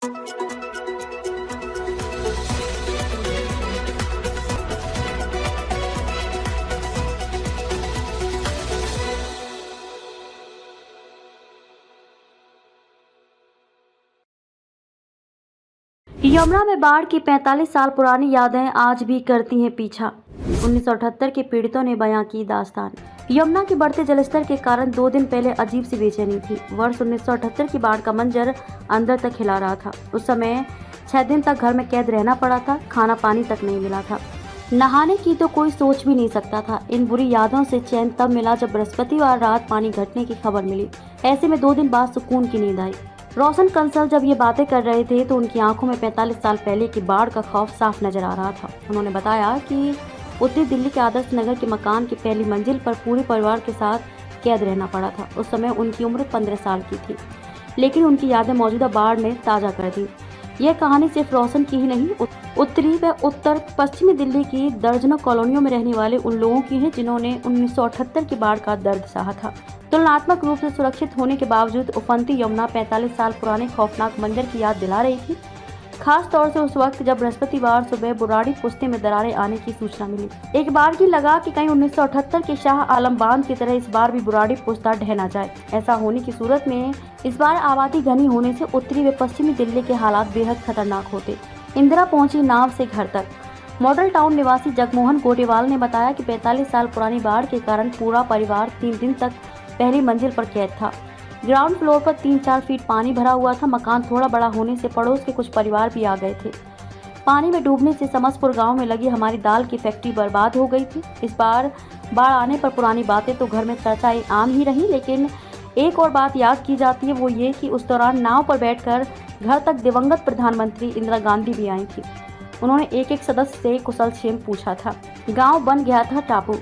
यमुना में बाढ़ की 45 साल पुरानी यादें आज भी करती हैं पीछा। 1978 के पीड़ितों ने बयां की दास्तान। यमुना के बढ़ते जलस्तर के कारण 2 दिन पहले अजीब सी बेचैनी थी। वर्ष 1978 की बाढ़ का मंजर अंदर तक हिला रहा था। उस समय 6 दिन तक घर में कैद रहना पड़ा था। खाना पानी तक नहीं मिला था। नहाने की तो कोई सोच भी नहीं सकता था। इन बुरी यादों से चैन तब मिला जब बृहस्पतिवार रात पानी घटने की खबर मिली। ऐसे में 2 दिन बाद सुकून की नींद आई। रोशन कंसल जब ये बातें कर रहे थे तो उनकी आंखों में 45 साल पहले की बाढ़ का खौफ साफ नजर आ रहा था। उन्होंने बताया कि उत्तरी दिल्ली के आदर्श नगर के मकान की पहली मंजिल पर पूरे परिवार के साथ कैद रहना पड़ा था। उस समय उनकी उम्र 15 साल की थी, लेकिन उनकी यादें मौजूदा बाढ़ ने ताज़ा कर दी। यह कहानी सिर्फ रोशन की ही नहीं, उत्तरी व उत्तर पश्चिमी दिल्ली की दर्जनों कॉलोनियों में रहने वाले उन लोगों की है जिन्होंने 1978 की बाढ़ का दर्द सहा था। तुलनात्मक रूप से सुरक्षित होने के बावजूद उफनती यमुना 45 साल पुराने खौफनाक मंजर की याद दिला रही थी, खास तौर से उस वक्त जब बृहस्पतिवार सुबह बुराड़ी पुश्ते में दरारें आने की सूचना मिली। एक बार की लगा कि कहीं 1978 के शाह आलम बांध की तरह इस बार भी बुराड़ी पुश्ता ढह न जाए। ऐसा होने की सूरत में इस बार आबादी घनी होने से उत्तरी व पश्चिमी दिल्ली के हालात बेहद खतरनाक होते। इंदिरा पहुंची नाव से घर तक। मॉडल टाउन निवासी जगमोहन गोटेवाल ने बताया कि 45 साल पुरानी बाढ़ के कारण पूरा परिवार 3 दिन तक पहली मंजिल पर कैद था। ग्राउंड फ्लोर पर 3-4 फीट पानी भरा हुआ था। मकान थोड़ा बड़ा होने से पड़ोस के कुछ परिवार भी आ गए थे। पानी में डूबने से समसपुर गांव में लगी हमारी दाल की फैक्ट्री बर्बाद हो गई थी। इस बार बाढ़ आने पर पुरानी बातें तो घर में चर्चाएं आम ही रही, लेकिन एक और बात याद की जाती है, वो ये कि उस दौरान नाव पर बैठकर घर तक दिवंगत प्रधानमंत्री इंदिरा गांधी भी आई थी। उन्होंने एक सदस्य से कुशलक्षेम पूछा था। गाँव बन गया था टापू।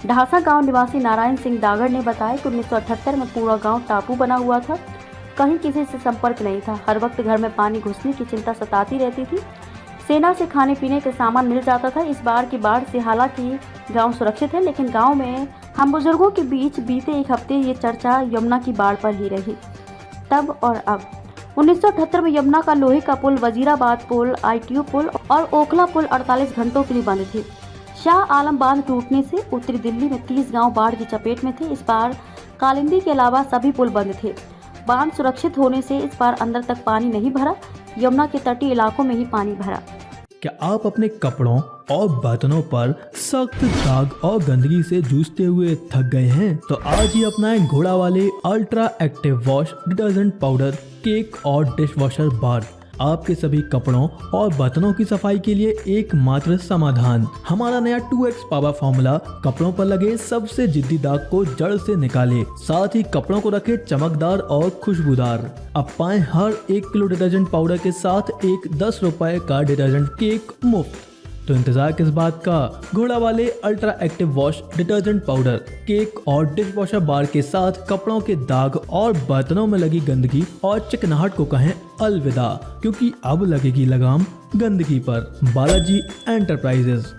ढासा गांव निवासी नारायण सिंह डागर ने बताया कि 1978 में पूरा गांव टापू बना हुआ था। कहीं किसी से संपर्क नहीं था। हर वक्त घर में पानी घुसने की चिंता सताती रहती थी। सेना से खाने पीने का सामान मिल जाता था। इस बार की बाढ़ से हालांकि गांव सुरक्षित है, लेकिन गांव में हम बुजुर्गों के बीच बीते एक हफ्ते ये चर्चा यमुना की बाढ़ पर ही रही। तब और अब 1978 में यमुना का लोहे का पुल, वजीराबाद पुल, ITO पुल और ओखला पुल 48 घंटों के लिए बंद थे। शाह आलम बांध टूटने से उत्तरी दिल्ली में 30 गांव बाढ़ की चपेट में थे। इस बार कालिंदी के अलावा सभी पुल बंद थे। बांध सुरक्षित होने से इस बार अंदर तक पानी नहीं भरा। यमुना के तटीय इलाकों में ही पानी भरा। क्या आप अपने कपड़ों और बर्तनों पर सख्त दाग और गंदगी से जूझते हुए थक गए हैं? तो आज ही अपनाएं घोड़ा वाले ultra active wash detergent powder, cake और डिश वॉशर बार। आपके सभी कपड़ों और बर्तनों की सफाई के लिए एकमात्र समाधान। हमारा नया 2x पावर फॉर्मूला कपड़ों पर लगे सबसे जिद्दी दाग को जड़ से निकाले, साथ ही कपड़ों को रखे चमकदार और खुशबूदार। अब पाएं हर 1 किलो डिटर्जेंट पाउडर के साथ एक 10 रुपए का डिटर्जेंट केक मुफ्त। तो इंतजार किस बात का? घोड़ा वाले ultra active wash detergent powder, cake और डिश वॉशर बार के साथ कपड़ों के दाग और बर्तनों में लगी गंदगी और चिकनाहट को कहें अलविदा, क्योंकि अब लगेगी लगाम गंदगी पर। बालाजी एंटरप्राइजेस।